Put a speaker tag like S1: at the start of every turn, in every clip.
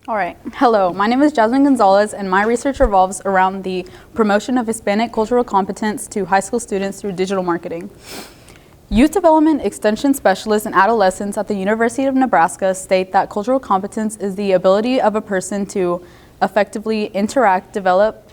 S1: All right. Hello, my name is Jazmine Gonzalez, and my research revolves around the promotion of Hispanic cultural competence to high school students through digital marketing. Youth Development Extension Specialists and adolescents at the University of Nebraska state that cultural competence is the ability of a person to effectively interact, develop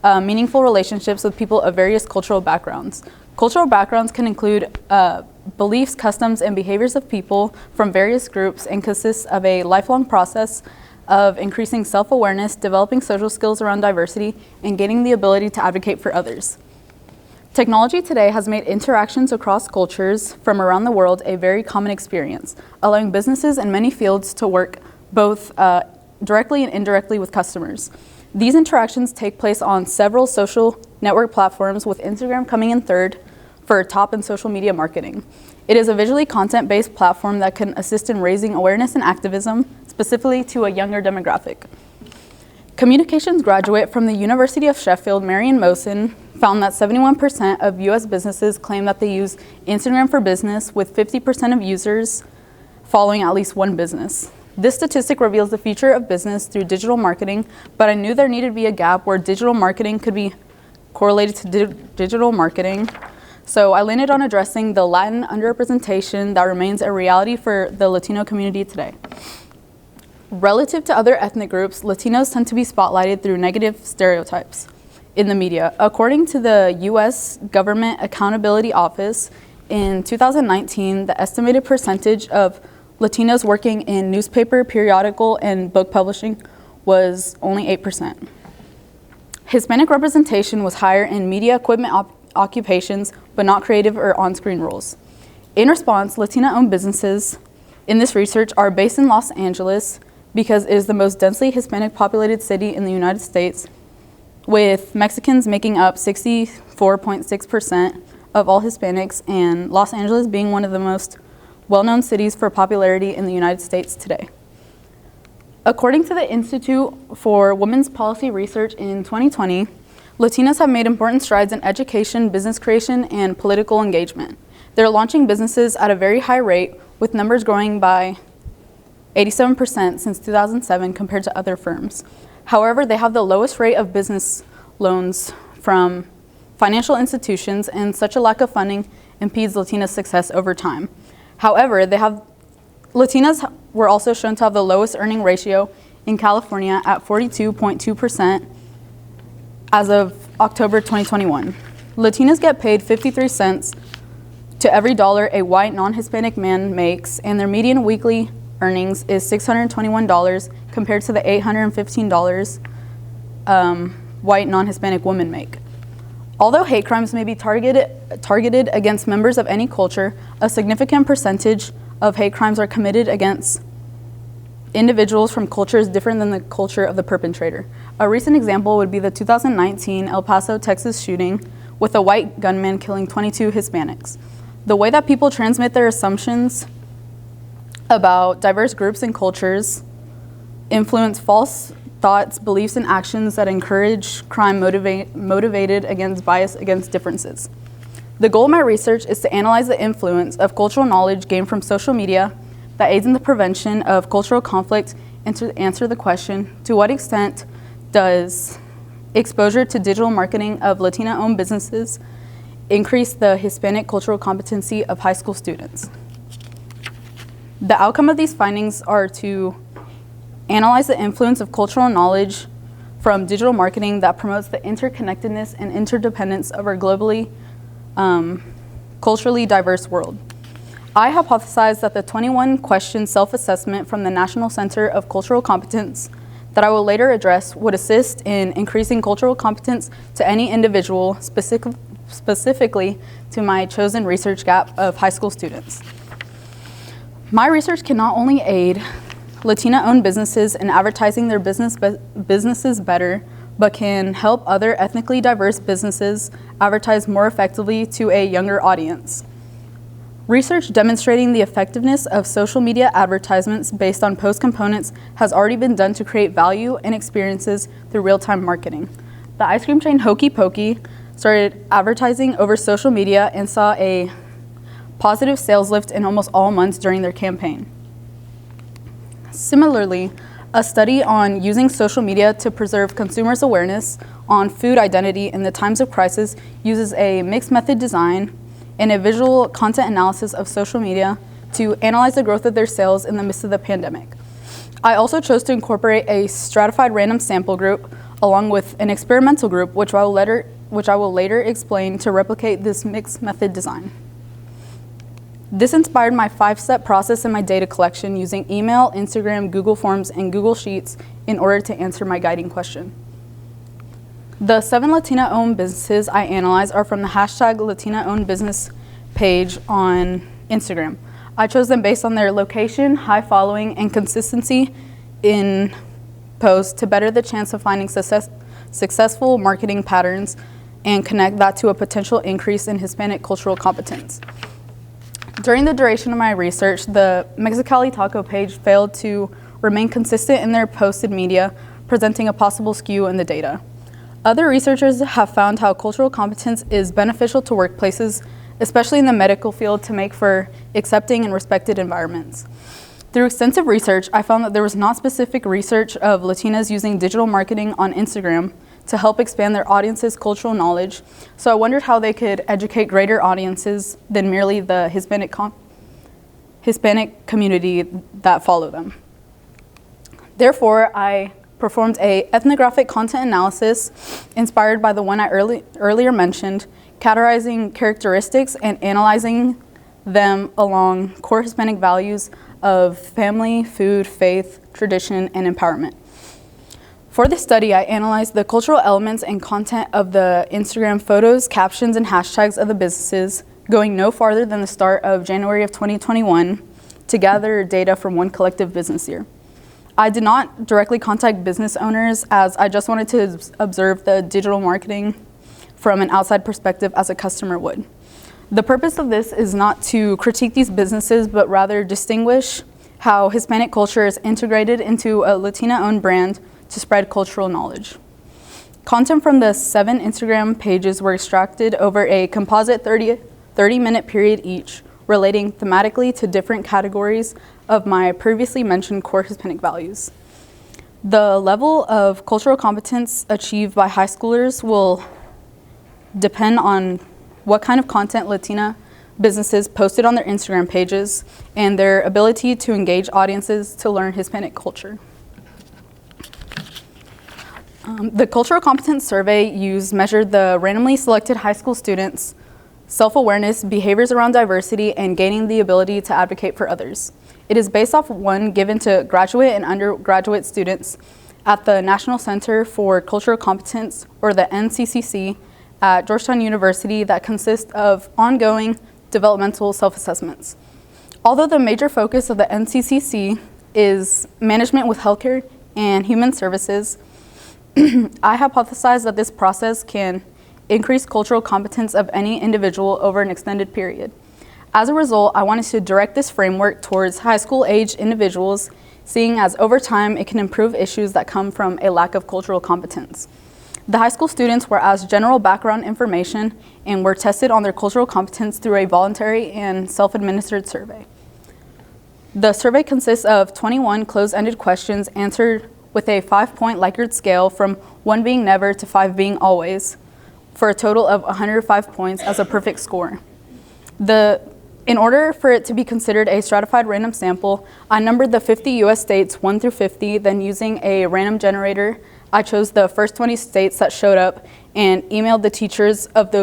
S1: meaningful relationships with people of various cultural backgrounds. Cultural backgrounds can include beliefs, customs, and behaviors of people from various groups and consists of a lifelong process of increasing self-awareness, developing social skills around diversity, and gaining the ability to advocate for others. Technology today has made interactions across cultures from around the world a very common experience, allowing businesses in many fields to work both directly and indirectly with customers. These interactions take place on several social network platforms, with Instagram coming in third for top in social media marketing. It is a visually content-based platform that can assist in raising awareness and activism, specifically to a younger demographic. Communications graduate from the University of Sheffield, Marion Mosen, found that 71% of US businesses claim that they use Instagram for business, with 50% of users following at least one business. This statistic reveals the future of business through digital marketing, but I knew there needed to be a gap where digital marketing could be correlated to digital marketing. So I landed on addressing the Latin underrepresentation that remains a reality for the Latino community today. Relative to other ethnic groups, Latinos tend to be spotlighted through negative stereotypes in the media. According to the U.S. Government Accountability Office, in 2019, the estimated percentage of Latinos working in newspaper, periodical, and book publishing was only 8%. Hispanic representation was higher in media equipment occupations, but not creative or on-screen roles. In response, Latina-owned businesses in this research are based in Los Angeles because it is the most densely Hispanic populated city in the United States, with Mexicans making up 64.6% of all Hispanics, and Los Angeles being one of the most well-known cities for popularity in the United States today. According to the Institute for Women's Policy Research in 2020, Latinas have made important strides in education, business creation, and political engagement. They're launching businesses at a very high rate, with numbers growing by 87% since 2007 compared to other firms. However, they have the lowest rate of business loans from financial institutions, and such a lack of funding impedes Latina success over time. However, Latinas were also shown to have the lowest earning ratio in California at 42.2% as of October 2021. Latinas get paid 53 cents to every dollar a white non-Hispanic man makes, and their median weekly earnings is $621 compared to the $815 white non-Hispanic women make. Although hate crimes may be targeted against members of any culture, a significant percentage of hate crimes are committed against individuals from cultures different than the culture of the perpetrator. A recent example would be the 2019 El Paso, Texas shooting, with a white gunman killing 22 Hispanics. The way that people transmit their assumptions about diverse groups and cultures influence false thoughts, beliefs, and actions that encourage crime motivated against bias against differences. The goal of my research is to analyze the influence of cultural knowledge gained from social media that aids in the prevention of cultural conflict, and to answer the question, to what extent does exposure to digital marketing of Latina-owned businesses increase the Hispanic cultural competency of high school students? The outcome of these findings are to analyze the influence of cultural knowledge from digital marketing that promotes the interconnectedness and interdependence of our globally, culturally diverse world. I hypothesize that the 21-question self-assessment from the National Center of Cultural Competence that I will later address would assist in increasing cultural competence to any individual, specifically to my chosen research gap of high school students. My research can not only aid Latina-owned businesses in advertising their businesses better, but can help other ethnically diverse businesses advertise more effectively to a younger audience. Research demonstrating the effectiveness of social media advertisements based on post components has already been done to create value and experiences through real-time marketing. The ice cream chain Hokey Pokey started advertising over social media and saw a positive sales lift in almost all months during their campaign. Similarly, a study on using social media to preserve consumers' awareness on food identity in the times of crisis uses a mixed method design and a visual content analysis of social media to analyze the growth of their sales in the midst of the pandemic. I also chose to incorporate a stratified random sample group along with an experimental group, which I will later explain to replicate this mixed method design. This inspired my 5-step process in my data collection using email, Instagram, Google Forms, and Google Sheets in order to answer my guiding question. The 7 Latina-owned businesses I analyzed are from the hashtag Latina-owned business page on Instagram. I chose them based on their location, high following, and consistency in posts to better the chance of finding successful marketing patterns and connect that to a potential increase in Hispanic cultural competence. During the duration of my research, the Mexicali Taco page failed to remain consistent in their posted media, presenting a possible skew in the data. Other researchers have found how cultural competence is beneficial to workplaces, especially in the medical field, to make for accepting and respected environments. Through extensive research, I found that there was not specific research of Latinas using digital marketing on Instagram to help expand their audience's cultural knowledge, so I wondered how they could educate greater audiences than merely the Hispanic community that follow them. Therefore, I performed an ethnographic content analysis inspired by the one I earlier mentioned, categorizing characteristics and analyzing them along core Hispanic values of family, food, faith, tradition, and empowerment. For this study, I analyzed the cultural elements and content of the Instagram photos, captions, and hashtags of the businesses, going no farther than the start of January of 2021 to gather data from one collective business year. I did not directly contact business owners as I just wanted to observe the digital marketing from an outside perspective as a customer would. The purpose of this is not to critique these businesses, but rather distinguish how Hispanic culture is integrated into a Latina-owned brand to spread cultural knowledge. Content from the 7 Instagram pages were extracted over a composite 30-minute period each, relating thematically to different categories of my previously mentioned core Hispanic values. The level of cultural competence achieved by high schoolers will depend on what kind of content Latina businesses posted on their Instagram pages and their ability to engage audiences to learn Hispanic culture. The Cultural Competence Survey measured the randomly selected high school students' self-awareness, behaviors around diversity, and gaining the ability to advocate for others. It is based off one given to graduate and undergraduate students at the National Center for Cultural Competence, or the NCCC, at Georgetown University that consists of ongoing developmental self-assessments. Although the major focus of the NCCC is management with healthcare and human services, I hypothesize that this process can increase cultural competence of any individual over an extended period. As a result, I wanted to direct this framework towards high school-aged individuals, seeing as over time it can improve issues that come from a lack of cultural competence. The high school students were asked general background information and were tested on their cultural competence through a voluntary and self-administered survey. The survey consists of 21 closed-ended questions answered with a 5-point Likert scale from 1 being never to 5 being always, for a total of 105 points as a perfect score. In order for it to be considered a stratified random sample, I numbered the 50 US states 1 through 50, then using a random generator, I chose the first 20 states that showed up and emailed the teachers of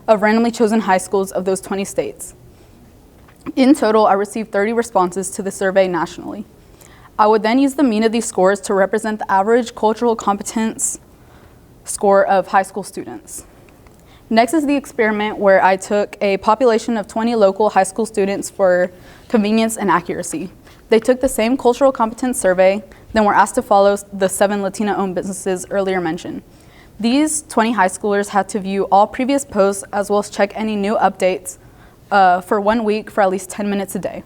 S1: randomly chosen high schools of those 20 states. In total, I received 30 responses to the survey nationally. I would then use the mean of these scores to represent the average cultural competence score of high school students. Next is the experiment, where I took a population of 20 local high school students for convenience and accuracy. They took the same cultural competence survey, then were asked to follow the 7 Latina-owned businesses earlier mentioned. These 20 high schoolers had to view all previous posts as well as check any new updates for 1 week for at least 10 minutes a day.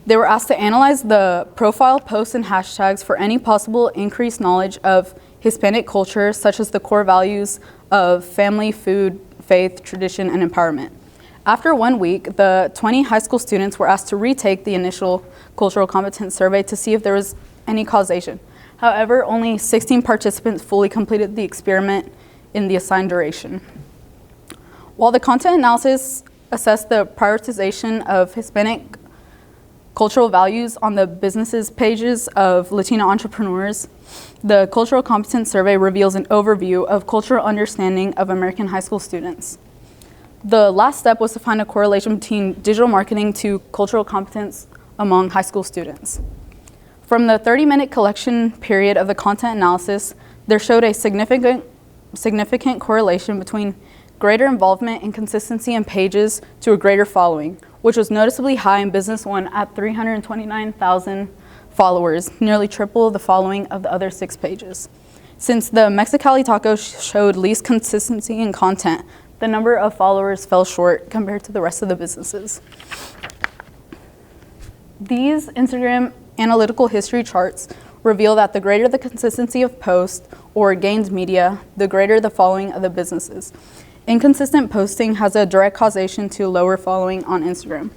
S1: They were asked to analyze the profile, posts, and hashtags for any possible increased knowledge of Hispanic culture, such as the core values of family, food, faith, tradition, and empowerment. After 1 week, the 20 high school students were asked to retake the initial cultural competence survey to see if there was any causation. However, only 16 participants fully completed the experiment in the assigned duration. While the content analysis assessed the prioritization of Hispanic cultural values on the businesses pages of Latino entrepreneurs, the Cultural Competence Survey reveals an overview of cultural understanding of American high school students. The last step was to find a correlation between digital marketing to cultural competence among high school students. From the 30-minute collection period of the content analysis, there showed a significant correlation between greater involvement and consistency in pages to a greater following, which was noticeably high in Business One at 329,000 followers, nearly triple the following of the other 6 pages. Since the Mexicali Taco showed least consistency in content, the number of followers fell short compared to the rest of the businesses. These Instagram analytical history charts reveal that the greater the consistency of posts or gained media, the greater the following of the businesses. Inconsistent posting has a direct causation to lower following on Instagram.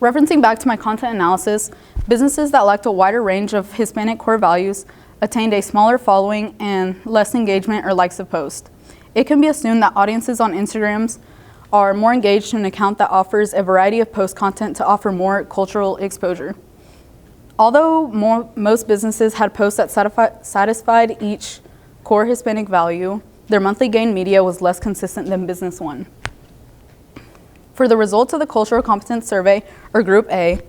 S1: Referencing back to my content analysis, businesses that lacked a wider range of Hispanic core values attained a smaller following and less engagement or likes of post. It can be assumed that audiences on Instagrams are more engaged in an account that offers a variety of post content to offer more cultural exposure. Although most businesses had posts that satisfied each core Hispanic value, their monthly gain media was less consistent than Business One. For the results of the Cultural Competence Survey, or Group A,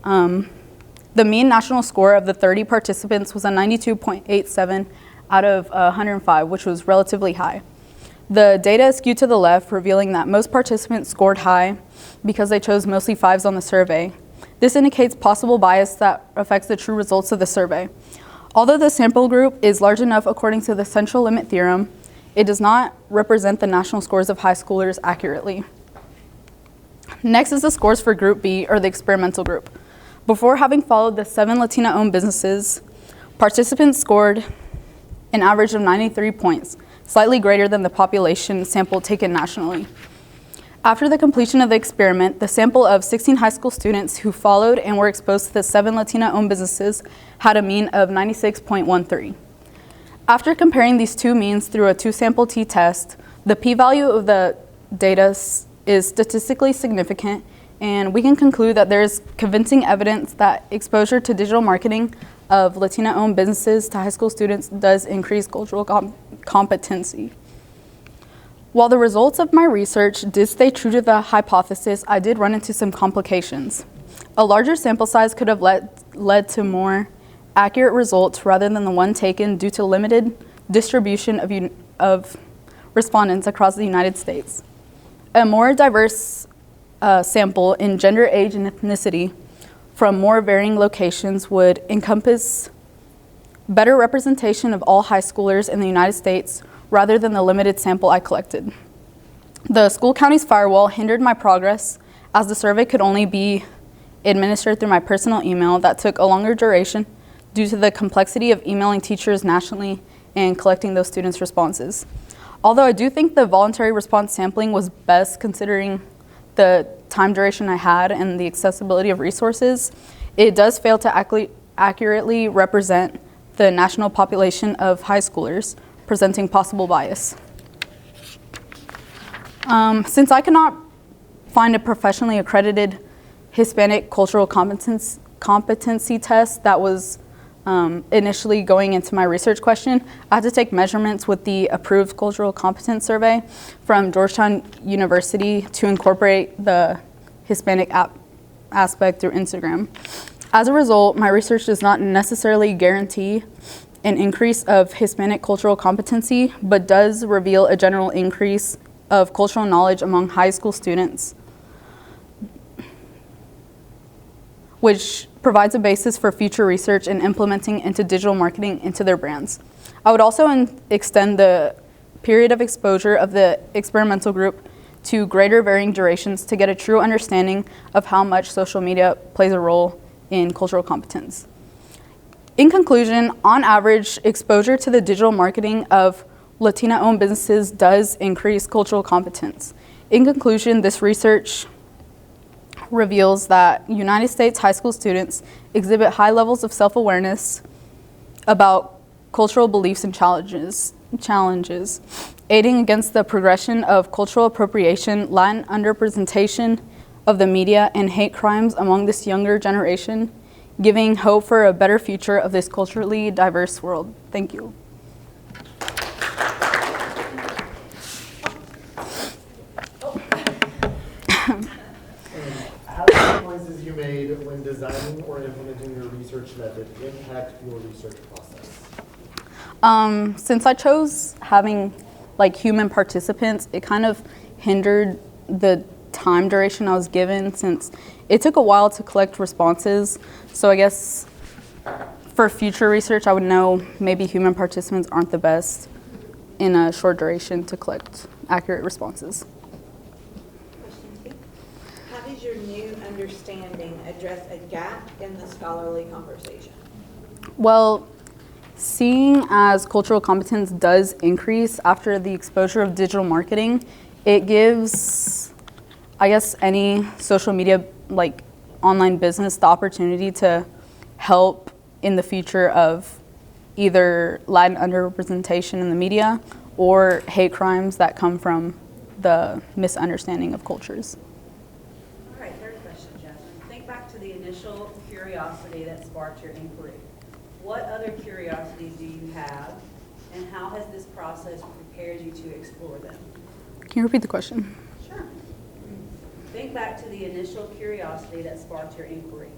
S1: the mean national score of the 30 participants was a 92.87 out of 105, which was relatively high. The data is skewed to the left, revealing that most participants scored high because they chose mostly 5s on the survey. This indicates possible bias that affects the true results of the survey. Although the sample group is large enough according to the central limit theorem, it does not represent the national scores of high schoolers accurately. Next is the scores for Group B, or the experimental group. Before having followed the 7 Latina-owned businesses, participants scored an average of 93 points, slightly greater than the population sample taken nationally. After the completion of the experiment, the sample of 16 high school students who followed and were exposed to the 7 Latina-owned businesses had a mean of 96.13. After comparing these two means through a 2-sample t-test, the p-value of the data is statistically significant, and we can conclude that there is convincing evidence that exposure to digital marketing of Latina-owned businesses to high school students does increase cultural competency. While the results of my research did stay true to the hypothesis, I did run into some complications. A larger sample size could have led to more accurate results rather than the one taken due to limited distribution of respondents across the United States. A more diverse sample in gender, age, and ethnicity from more varying locations would encompass better representation of all high schoolers in the United States rather than the limited sample I collected. The school county's firewall hindered my progress, as the survey could only be administered through my personal email that took a longer duration due to the complexity of emailing teachers nationally and collecting those students' responses. Although I do think the voluntary response sampling was best considering the time duration I had and the accessibility of resources, it does fail to accurately represent the national population of high schoolers, presenting possible bias. Since I cannot find a professionally accredited Hispanic cultural competency test that was initially going into my research question, I had to take measurements with the approved cultural competence survey from Georgetown University to incorporate the Hispanic aspect through Instagram. As a result, my research does not necessarily guarantee an increase of Hispanic cultural competency, but does reveal a general increase of cultural knowledge among high school students, which provides a basis for future research and implementing into digital marketing into their brands. I would also extend the period of exposure of the experimental group to greater varying durations to get a true understanding of how much social media plays a role in cultural competence. In conclusion, on average, exposure to the digital marketing of Latina-owned businesses does increase cultural competence. In conclusion, this research reveals that United States high school students exhibit high levels of self-awareness about cultural beliefs and challenges, aiding against the progression of cultural appropriation, Latin underrepresentation of the media, and hate crimes among this younger generation, giving hope for a better future of this culturally diverse world. Thank you.
S2: How do the choices you made when designing or implementing your research method impact your research process?
S1: Since I chose having like human participants, it kind of hindered the time duration I was given, since it took a while to collect responses. So I guess for future research, I would know maybe human participants aren't the best in a short duration to collect accurate responses.
S3: Question 2. How does your new understanding address a gap in the scholarly conversation?
S1: Well, seeing as cultural competence does increase after the exposure of digital marketing, it gives, I guess, any social media, like online business, the opportunity to help in the future of either Latin underrepresentation in the media or hate crimes that come from the misunderstanding of cultures.
S4: All right, third question, Jazmine. Think back to the initial curiosity that sparked your inquiry. What other curiosities do you have, and how has this process prepared you to explore them?
S1: Can you repeat the question?
S4: Sure. Think back to the initial curiosity that sparked your inquiry.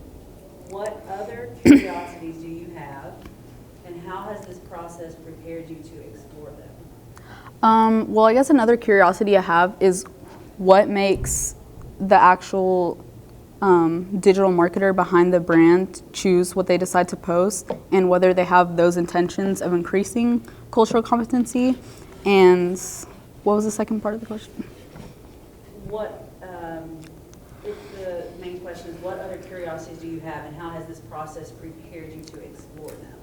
S4: What other curiosities do you have, and how has this process prepared you to explore them?
S1: Well, I guess another curiosity I have is what makes the actual digital marketer behind the brand choose what they decide to post, and whether they have those intentions of increasing cultural competency. And what was the second part of the question?
S4: The main question is, what other curiosities do you have, and how has this process prepared you to explore them?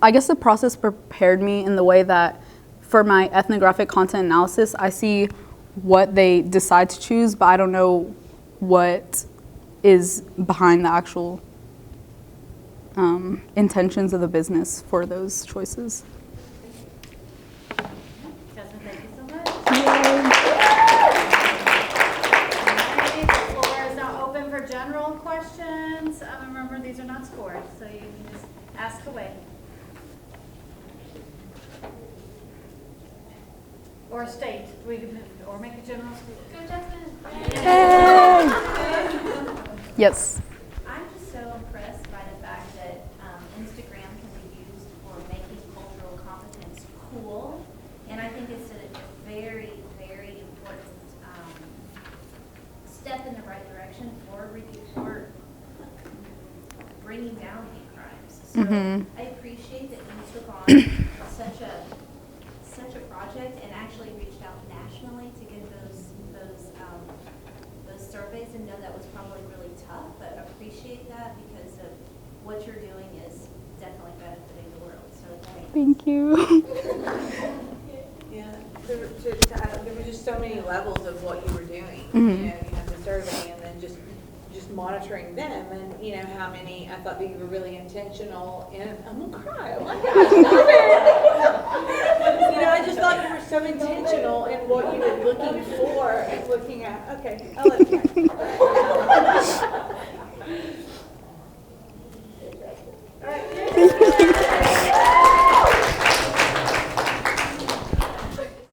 S1: I guess the process prepared me in the way that for my ethnographic content analysis, I see what they decide to choose, but I don't know what is behind the actual intentions of the business for those choices.
S5: Jazmine, thank you so much. The floor is now open for general questions. Remember, these are not scored, so you can just ask away. Or state, or make a general statement. Go, Jazmine.
S1: Yes.
S6: I'm just so impressed by the fact that Instagram can be used for making cultural competence cool, and I think it's a very, very important step in the right direction for bringing down hate crimes. So I appreciate that you took on such a project and actually reached out nationally to get those surveys, and know that was probably really tough, but appreciate that because of what you're doing is definitely benefiting the world. So
S1: Thank you.
S3: Yeah, there were just so many levels of what you were doing.
S1: Mm-hmm.
S3: You have the survey, and then just monitoring them, and how many. I thought that you were really intentional, and I'm gonna cry. Oh my gosh, I just thought you were so intentional in what you were looking for and looking at. Okay, I'll let you.